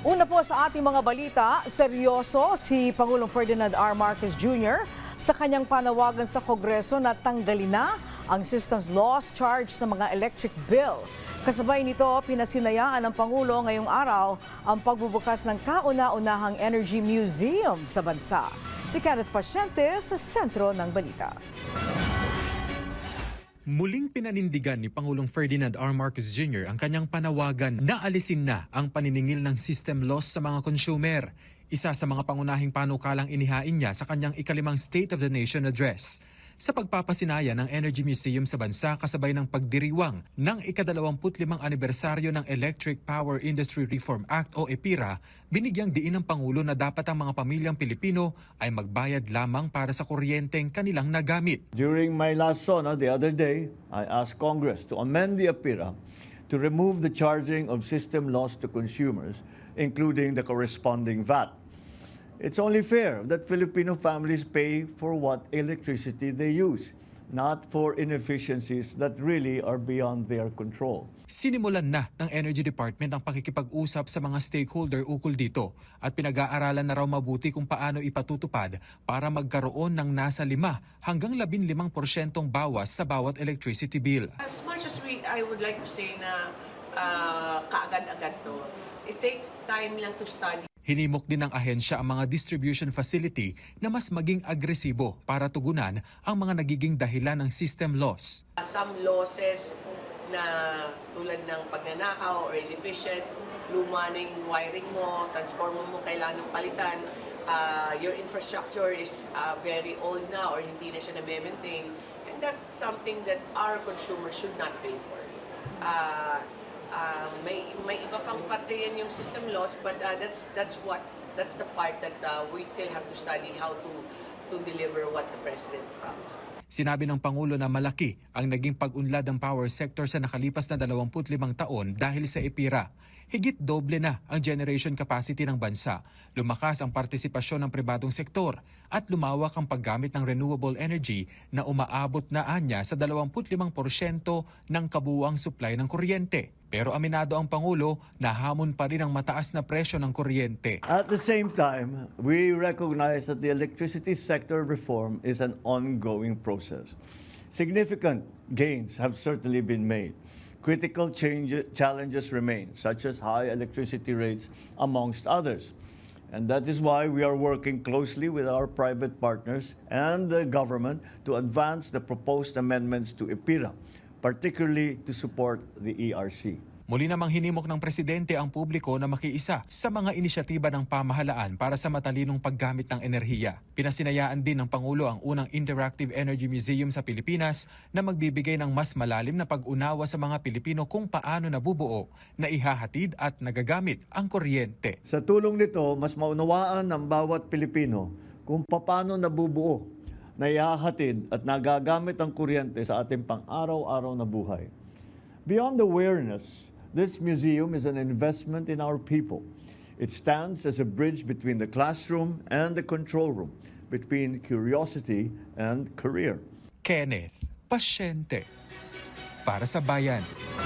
Una po sa ating mga balita, seryoso si Pangulong Ferdinand R. Marcos Jr. sa kanyang panawagan sa Kongreso na tanggalin na ang systems loss charge sa mga electric bill. Kasabay nito, pinasinayaan ng Pangulo ngayong araw ang pagbubukas ng kauna-unahang Energy Museum sa bansa. Si Kenneth Pasyente sa sentro ng balita. Muling pinanindigan ni Pangulong Ferdinand R. Marcos Jr. ang kanyang panawagan na alisin na ang paniningil ng system loss sa mga consumer. Isa sa mga pangunahing panukalang inihain niya sa kanyang ikalimang State of the Nation address. Sa pagpapasinaya ng Energy Museum sa bansa kasabay ng pagdiriwang ng ika-25 anibersaryo ng Electric Power Industry Reform Act o EPIRA, binigyang diin ng Pangulo na dapat ang mga pamilyang Pilipino ay magbayad lamang para sa kuryenteng kanilang nagamit. During my last SONA the other day, I asked Congress to amend the EPIRA to remove the charging of system loss to consumers, including the corresponding VAT. It's only fair that Filipino families pay for what electricity they use, not for inefficiencies that really are beyond their control. Sinimulan na ng Energy Department ang pakikipag-usap sa mga stakeholder ukol dito at pinag-aaralan na raw mabuti kung paano ipatutupad para magkaroon ng nasa 5 hanggang 15% bawas sa bawat electricity bill. As much as I would like to say na kaagad-agad to, it takes time lang to study. Hinimok din ng ahensya ang mga distribution facility na mas maging agresibo para tugunan ang mga nagiging dahilan ng system loss. Some losses na tulad ng pagnanakaw or inefficient, luma na yung wiring mo, transformer mo kailangan ng palitan, your infrastructure is very old now or hindi na siya na-maintain, and that's something that our consumers should not pay for. May iba pang parte yan yung system loss, but that's the part that we still have to study how to deliver what the President promised. Sinabi ng Pangulo na malaki ang naging pag-unlad ng power sector sa nakalipas na 25 taon dahil sa EPIRA. Higit doble na ang generation capacity ng bansa. Lumakas ang partisipasyon ng pribadong sektor at lumawak ang paggamit ng renewable energy na umaabot na anya sa 25% ng kabuuang supply ng kuryente. Pero aminado ang Pangulo na hamon pa rin ang mataas na presyo ng kuryente. At the same time, we recognize that the electricity sector reform is an ongoing process. Significant gains have certainly been made. Critical challenges remain, such as high electricity rates, amongst others. And that is why we are working closely with our private partners and the government to advance the proposed amendments to EPIRA, particularly to support the ERC. Muli namang hinimok ng Presidente ang publiko na makiisa sa mga inisyatiba ng pamahalaan para sa matalinong paggamit ng enerhiya. Pinasinayaan din ng Pangulo ang unang Interactive Energy Museum sa Pilipinas na magbibigay ng mas malalim na pag-unawa sa mga Pilipino kung paano nabubuo, naihahatid at nagagamit ang kuryente. Sa tulong nito, mas maunawaan ng bawat Pilipino kung paano nabubuo, naihahatid at nagagamit ang kuryente sa ating pang-araw-araw na buhay. Beyond awareness, this museum is an investment in our people. It stands as a bridge between the classroom and the control room, between curiosity and career. Kenneth Pasyente para sa Bayan.